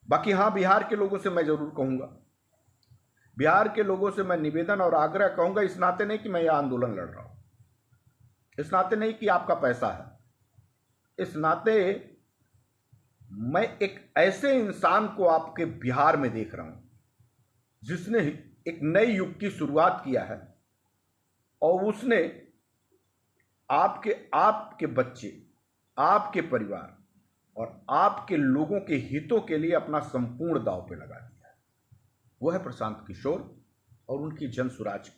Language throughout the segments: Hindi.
बाकी हाँ, बिहार के लोगों से मैं जरूर कहूंगा, बिहार के लोगों से मैं निवेदन और आग्रह कहूंगा, इस नाते नहीं कि मैं यह आंदोलन लड़ रहा हूं, इस नाते नहीं कि आपका पैसा है, इस नाते मैं एक ऐसे इंसान को आपके बिहार में देख रहा हूं जिसने एक नए युग की शुरुआत किया है और उसने आपके आपके बच्चे, आपके परिवार और आपके लोगों के हितों के लिए अपना संपूर्ण दांव पे लगा दिया है। वो है प्रशांत किशोर और उनकी जन स्वराज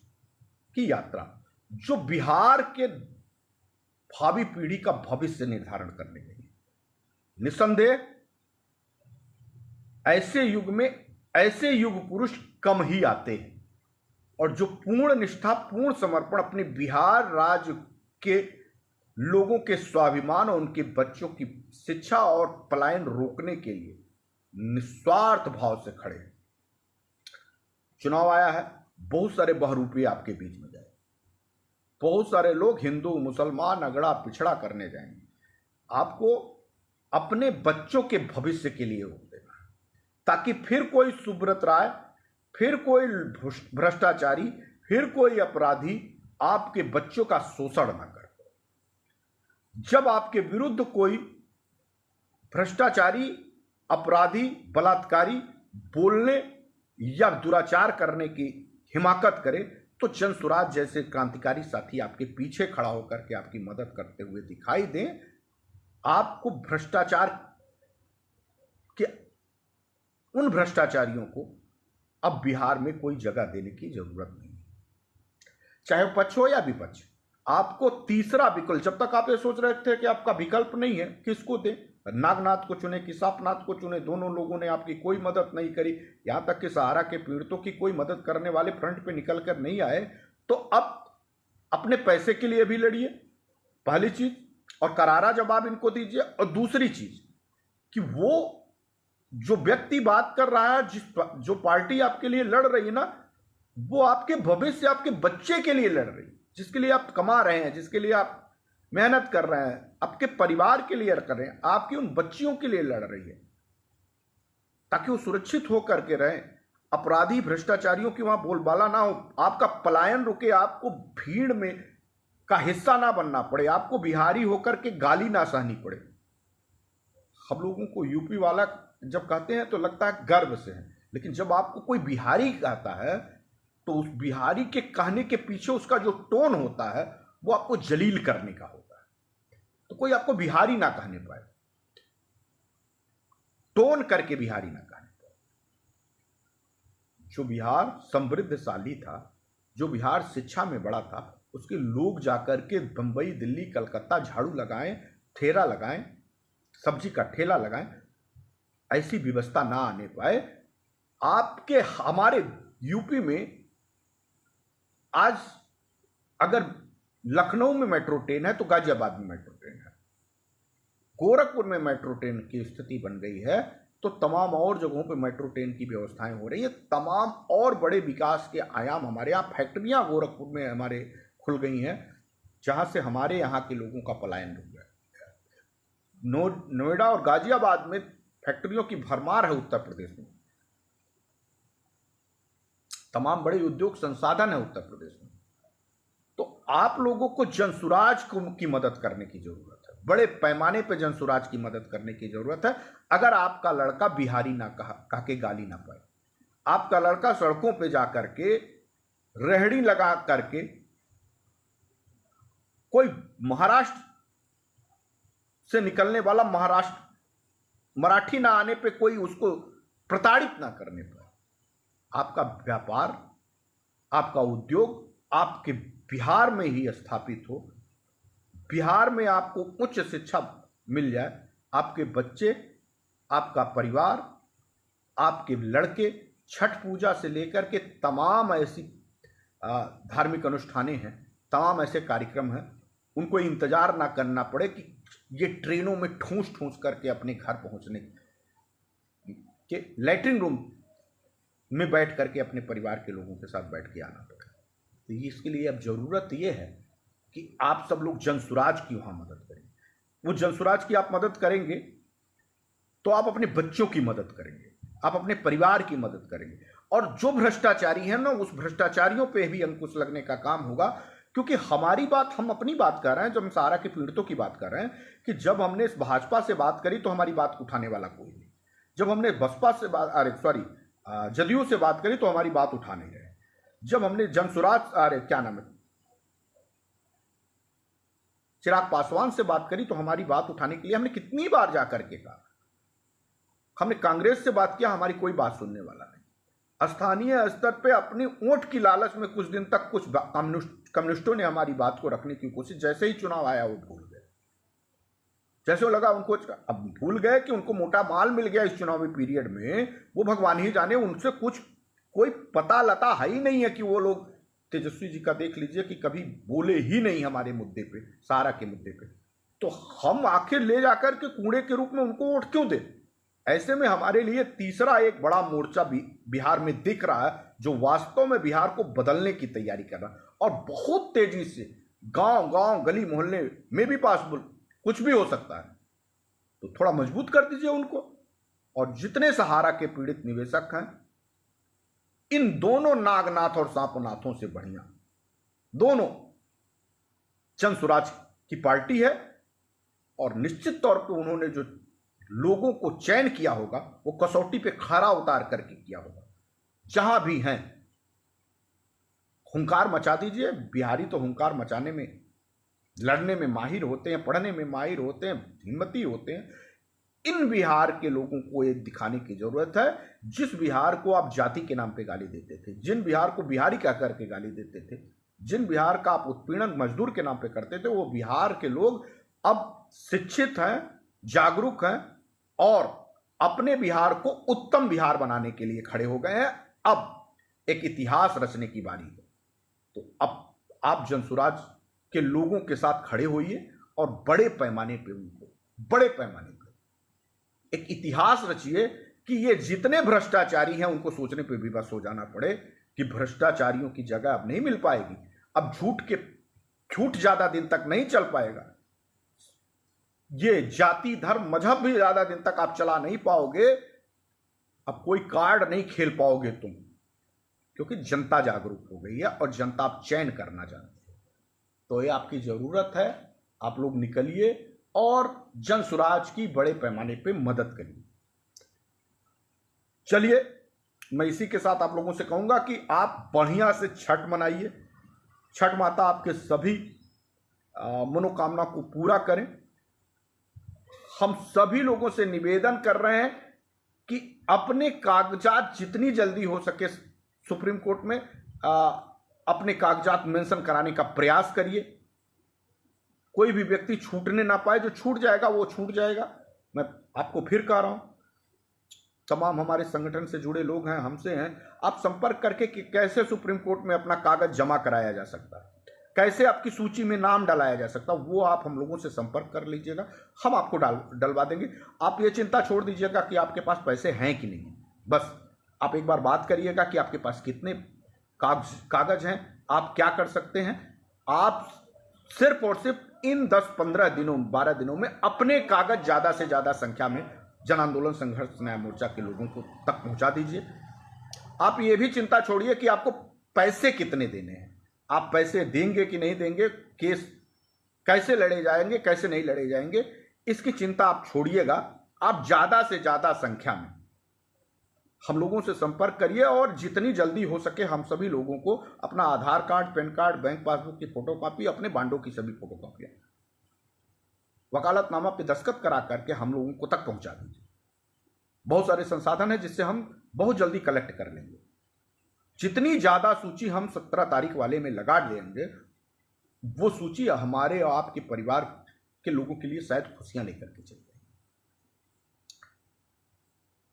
की यात्रा, जो बिहार के भावी पीढ़ी का भविष्य निर्धारण करने गई है। निसंदेह ऐसे युग में ऐसे युग पुरुष कम ही आते हैं और जो पूर्ण निष्ठा, पूर्ण समर्पण अपने बिहार राज्य के लोगों के स्वाभिमान और उनके बच्चों की शिक्षा और पलायन रोकने के लिए निस्वार्थ भाव से खड़े हैं। चुनाव आया है, बहुत सारे बहरूपी आपके बीच में जाए, बहुत सारे लोग हिंदू मुसलमान अगड़ा पिछड़ा करने जाएंगे। आपको अपने बच्चों के भविष्य के लिए वोट देना, ताकि फिर कोई सुब्रत राय, फिर कोई भ्रष्टाचारी, फिर कोई अपराधी आपके बच्चों का शोषण ना कर। जब आपके विरुद्ध कोई भ्रष्टाचारी, अपराधी, बलात्कारी बोलने या दुराचार करने की हिमाकत करे तो जन स्वराज जैसे क्रांतिकारी साथी आपके पीछे खड़ा होकर के आपकी मदद करते हुए दिखाई दें। आपको भ्रष्टाचार के उन भ्रष्टाचारियों को अब बिहार में कोई जगह देने की जरूरत नहीं है, चाहे पक्ष हो या विपक्ष। आपको तीसरा विकल्प, जब तक आप ये सोच रहे थे कि आपका विकल्प नहीं है, किसको दें, नागनाथ को चुने कि सापनाथ को चुने, दोनों लोगों ने आपकी कोई मदद नहीं करी, यहां तक कि सहारा के पीड़ितों की कोई मदद करने वाले फ्रंट पे निकल कर नहीं आए। तो अब अपने पैसे के लिए भी लड़िए, पहली चीज, और करारा जवाब इनको दीजिए। और दूसरी चीज कि वो जो व्यक्ति बात कर रहा है, जो पार्टी आपके लिए लड़ रही है ना, वो आपके भविष्य, आपके बच्चे के लिए लड़ रही है, जिसके लिए आप कमा रहे हैं, जिसके लिए आप मेहनत कर रहे हैं, आपके परिवार के लिए कर रहे हैं, आपकी उन बच्चियों के लिए लड़ रही है, ताकि वो सुरक्षित होकर के रहें, अपराधी भ्रष्टाचारियों की वहां बोलबाला ना हो, आपका पलायन रुके, आपको भीड़ में का हिस्सा ना बनना पड़े, आपको बिहारी होकर के गाली ना सहनी पड़े। हम लोगों को यूपी वाला जब कहते हैं तो लगता है गर्व से है, लेकिन जब आपको कोई बिहारी कहता है तो उस बिहारी के कहने के पीछे उसका जो टोन होता है वो आपको जलील करने का होता है। तो कोई आपको बिहारी ना कहने पाए, टोन करके बिहारी ना कहने पाए। जो बिहार समृद्धशाली था, जो बिहार शिक्षा में बड़ा था, उसके लोग जाकर के बंबई, दिल्ली, कलकत्ता झाड़ू लगाएं, ठेला लगाएं, सब्जी का ठेला लगाएं, ऐसी व्यवस्था ना आने पाए। आपके हमारे यूपी में आज अगर लखनऊ में मेट्रो ट्रेन है तो गाजियाबाद में मेट्रो ट्रेन है, गोरखपुर में मेट्रो ट्रेन की स्थिति बन गई है, तो तमाम और जगहों पे मेट्रो ट्रेन की व्यवस्थाएं हो रही है। तमाम और बड़े विकास के आयाम हमारे यहाँ, फैक्ट्रियां गोरखपुर में हमारे खुल गई हैं, जहां से हमारे यहाँ के लोगों का पलायन रुक गया। नोएडा और गाजियाबाद में फैक्ट्रियों की भरमार है, उत्तर प्रदेश में तमाम बड़े उद्योग संसाधन है उत्तर प्रदेश में। तो आप लोगों को जनसुराज की मदद करने की जरूरत है, बड़े पैमाने पर जनसुराज की मदद करने की जरूरत है। अगर आपका लड़का बिहारी ना कह के गाली ना पाए, आपका लड़का सड़कों पे जा करके रेहड़ी लगा करके कोई महाराष्ट्र से निकलने वाला मराठी ना आने पे कोई उसको प्रताड़ित ना करने पाए, आपका व्यापार, आपका उद्योग आपके बिहार में ही स्थापित हो, बिहार में आपको उच्च शिक्षा मिल जाए, आपके बच्चे, आपका परिवार, आपके लड़के छठ पूजा से लेकर के तमाम ऐसी धार्मिक अनुष्ठानें हैं, तमाम ऐसे कार्यक्रम हैं, उनको इंतजार ना करना पड़े कि ये ट्रेनों में ठूंस ठूंस करके अपने घर पहुंचने के लैट्रिन रूम में बैठ करके अपने परिवार के लोगों के साथ बैठ के आना पड़े। तो इसके लिए अब जरूरत यह है कि आप सब लोग जनसुराज की वहां मदद करें। वो जनसुराज की आप मदद करेंगे तो आप अपने बच्चों की मदद करेंगे, आप अपने परिवार की मदद करेंगे, और जो भ्रष्टाचारी हैं ना, उस भ्रष्टाचारियों पे भी अंकुश लगने का काम होगा। क्योंकि हमारी बात, हम अपनी बात कर रहे हैं, जब हम सहारा के पीड़ितों की बात कर रहे हैं, कि जब हमने इस भाजपा से बात करी तो हमारी बात उठाने वाला कोई नहीं। जब हमने बसपा से बात, अरे सॉरी, जदयू से बात करी तो हमारी बात उठा नहीं रहे। जब हमने जनसुराज, अरे क्या नाम है, चिराग पासवान से बात करी तो हमारी बात उठाने के लिए हमने कितनी बार जाकर के कहा। हमने कांग्रेस से बात किया, हमारी कोई बात सुनने वाला नहीं। स्थानीय स्तर पे अपनी वोट की लालच में कुछ दिन तक कुछ कम्युनिस्टों ने हमारी बात को रखने की कोशिश, जैसे ही चुनाव आया वो भूल गए। जैसे वो लगा उनको, अब भूल गए कि उनको मोटा माल मिल गया इस चुनावी पीरियड में, वो भगवान ही जाने, उनसे कुछ कोई पता लता है ही नहीं है कि वो लोग, तेजस्वी जी का देख लीजिए कि कभी बोले ही नहीं हमारे मुद्दे पे, सहारा के मुद्दे पे। तो हम आखिर ले जाकर के कूड़े के रूप में उनको वोट क्यों दें? ऐसे में हमारे लिए तीसरा एक बड़ा मोर्चा बिहार में दिख रहा है, जो वास्तव में बिहार को बदलने की तैयारी कर रहा है, और बहुत तेजी से गांव गांव गली मोहल्ले में भी पॉसिबल कुछ भी हो सकता है। तो थोड़ा मजबूत कर दीजिए उनको। और जितने सहारा के पीड़ित निवेशक हैं, इन दोनों नागनाथ और सांपनाथों से बढ़िया दोनों चंद स्वराज की पार्टी है। और निश्चित तौर पे उन्होंने जो लोगों को चयन किया होगा, वो कसौटी पे खरा उतार करके किया होगा। जहां भी हैं हुंकार मचा दीजिए। बिहारी तो हुंकार मचाने में, लड़ने में माहिर होते हैं, पढ़ने में माहिर होते हैं, हिम्मती होते हैं। इन बिहार के लोगों को ये दिखाने की जरूरत है, जिस बिहार को आप जाति के नाम पे गाली देते थे, जिन बिहार को बिहारी कह करके गाली देते थे, जिन बिहार का आप उत्पीड़न मजदूर के नाम पे करते थे, वो बिहार के लोग अब शिक्षित हैं, जागरूक हैं, और अपने बिहार को उत्तम बिहार बनाने के लिए खड़े हो गए हैं। अब एक इतिहास रचने की बारी है। तो अब आप जनसुराज के लोगों के साथ खड़े होइए और बड़े पैमाने पे उनको, बड़े पैमाने पे एक इतिहास रचिए कि ये जितने भ्रष्टाचारी हैं उनको सोचने पे भी बस हो जाना पड़े कि भ्रष्टाचारियों की जगह अब नहीं मिल पाएगी। अब झूठ ज्यादा दिन तक नहीं चल पाएगा। ये जाति धर्म मजहब भी ज्यादा दिन तक आप चला नहीं पाओगे। अब कोई कार्ड नहीं खेल पाओगे तुम, क्योंकि जनता जागरूक हो गई है और जनता आप चयन करना जानती है। तो ये आपकी जरूरत है, आप लोग निकलिए और जनसुराज की बड़े पैमाने पे मदद करिए। चलिए, मैं इसी के साथ आप लोगों से कहूंगा कि आप बढ़िया से छठ मनाइए। छठ माता आपके सभी मनोकामना को पूरा करें। हम सभी लोगों से निवेदन कर रहे हैं कि अपने कागजात जितनी जल्दी हो सके सुप्रीम कोर्ट में अपने कागजात मेंशन कराने का प्रयास करिए। कोई भी व्यक्ति छूटने ना पाए। जो छूट जाएगा वो छूट जाएगा। मैं आपको फिर कह रहा हूं, तमाम हमारे संगठन से जुड़े लोग हैं, हमसे हैं, आप संपर्क करके कि कैसे सुप्रीम कोर्ट में अपना कागज जमा कराया जा सकता है, कैसे आपकी सूची में नाम डलाया जा सकता है, वो आप हम लोगों से संपर्क कर लीजिएगा। हम आपको डलवा देंगे। आप ये चिंता छोड़ दीजिएगा कि आपके पास पैसे हैं कि नहीं। बस आप एक बार बात करिएगा कि आपके पास कितने कागज हैं, आप क्या कर सकते हैं। आप सिर्फ और सिर्फ इन 10-15 दिनों 12 दिनों में अपने कागज ज्यादा से ज्यादा संख्या में जन आंदोलन संघर्ष न्याय मोर्चा के लोगों को तक पहुंचा दीजिए। आप ये भी चिंता छोड़िए कि आपको पैसे कितने देने हैं, आप पैसे देंगे कि नहीं देंगे, केस कैसे लड़े जाएंगे, कैसे नहीं लड़े जाएंगे, इसकी चिंता आप छोड़िएगा। आप ज्यादा से ज्यादा संख्या में हम लोगों से संपर्क करिए और जितनी जल्दी हो सके हम सभी लोगों को अपना Aadhaar card, PAN card, bank passbook की फोटोकॉपी, अपने बांडों की सभी फोटोकॉपियां वकालतनामा पे दस्तखत करा करके हम लोगों को तक पहुंचा दीजिए। बहुत सारे संसाधन है जिससे हम बहुत जल्दी कलेक्ट कर लेंगे। जितनी ज्यादा सूची हम 17 तारीख वाले में लगा देंगे, वो सूची हमारे और आपके परिवार के लोगों के लिए शायद खुशियां लेकर के चल जाएगी।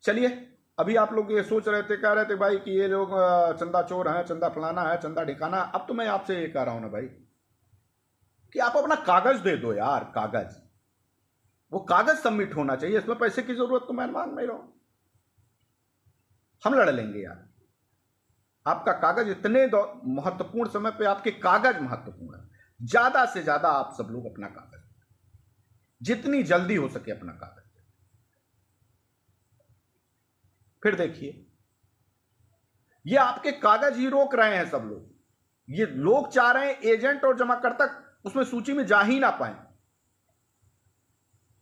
चलिए, अभी आप लोग ये सोच रहे थे, कह रहे थे भाई कि ये लोग चंदा चोर हैं, चंदा फलाना है, चंदा ढिकाना। अब तो मैं आपसे ये कह रहा हूं ना भाई कि आप अपना कागज दे दो यार। कागज, वो कागज सबमिट होना चाहिए। इसमें पैसे की जरूरत तो मैं मान नहीं रहा हूं। हम लड़ लेंगे यार। आपका कागज इतने महत्वपूर्ण समय पे आपके कागज महत्वपूर्ण है। ज्यादा से ज्यादा आप सब लोग अपना कागज, जितनी जल्दी हो सके अपना कागज। फिर देखिए, ये आपके कागज ही रोक रहे हैं सब लोग। ये लोग चाह रहे हैं एजेंट और जमाकर्ता उसमें सूची में जा ही ना पाए।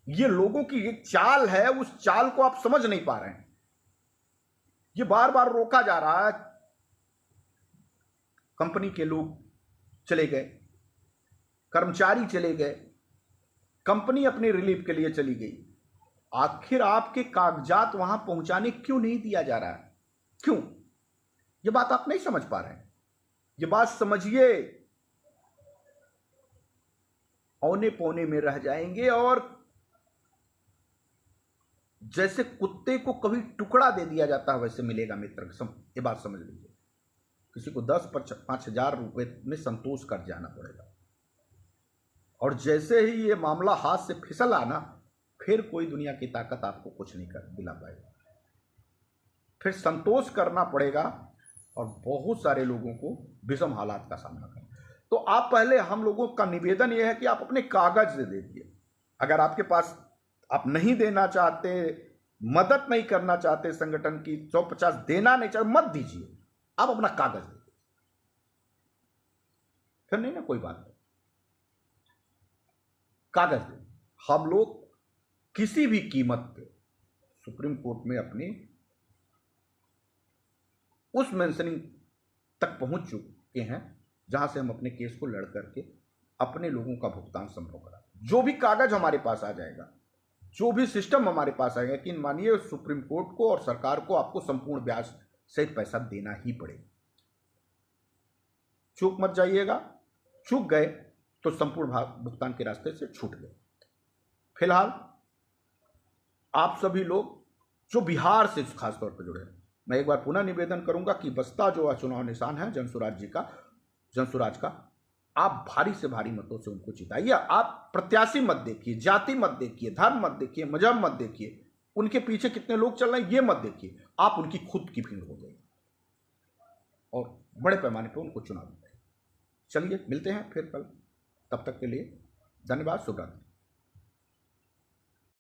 ये लोगों की एक चाल है, उस चाल को आप समझ नहीं पा रहे हैं। ये बार बार रोका जा रहा है। कंपनी के लोग चले गए, कर्मचारी चले गए, कंपनी अपने रिलीफ के लिए चली गई। आखिर आपके कागजात वहां पहुंचाने क्यों नहीं दिया जा रहा है? क्यों? ये बात आप नहीं समझ पा रहे हैं। ये बात समझिए, औने पौने में रह जाएंगे और जैसे कुत्ते को कभी टुकड़ा दे दिया जाता है वैसे मिलेगा मित्र। ये बात समझ लीजिए, किसी को 10-5 हजार रुपए में संतोष कर जाना पड़ेगा। और जैसे ही ये मामला हाथ से फिसल आना, फिर कोई दुनिया की ताकत आपको कुछ नहीं कर दिला पाएगा। फिर संतोष करना पड़ेगा और बहुत सारे लोगों को विषम हालात का सामना करना। तो आप पहले, हम लोगों का निवेदन यह है कि आप अपने कागज दे दीजिए। अगर आपके पास आप नहीं देना चाहते, मदद नहीं करना चाहते, संगठन की 150 देना नहीं चाहते, मत दीजिए। आप अपना कागज दे दीजिए, फिर नहीं ना कोई बात नहीं, कागज दे। हम लोग किसी भी कीमत पे सुप्रीम कोर्ट में अपनी उस मेंशनिंग तक पहुंच चुके हैं जहां से हम अपने केस को लड़ करके अपने लोगों का भुगतान संभव करा। जो भी कागज हमारे पास आ जाएगा, जो भी सिस्टम हमारे पास आएगा, कि मानिए सुप्रीम कोर्ट को और सरकार को आपको संपूर्ण ब्याज सहित पैसा देना ही पड़ेगा। चूक मत जाइएगा। चूक गए तो संपूर्ण भुगतान के रास्ते से छूट गए। फिलहाल आप सभी लोग जो बिहार से खासतौर पर जुड़े हैं, मैं एक बार पुनः निवेदन करूंगा कि बसपा जो चुनाव निशान है जनसुराज का, आप भारी से भारी मतों से उनको जिताइए। आप प्रत्याशी मत देखिए, जाति मत देखिए, धर्म मत देखिए, मजहब मत देखिए, उनके पीछे कितने लोग चल रहे हैं ये मत देखिए। आप उनकी खुद की भीड़ हो गई और बड़े पैमाने पर उनको चुनाव दें। चलिए मिलते हैं फिर कल, तब तक के लिए धन्यवाद, शुभ रात्रि।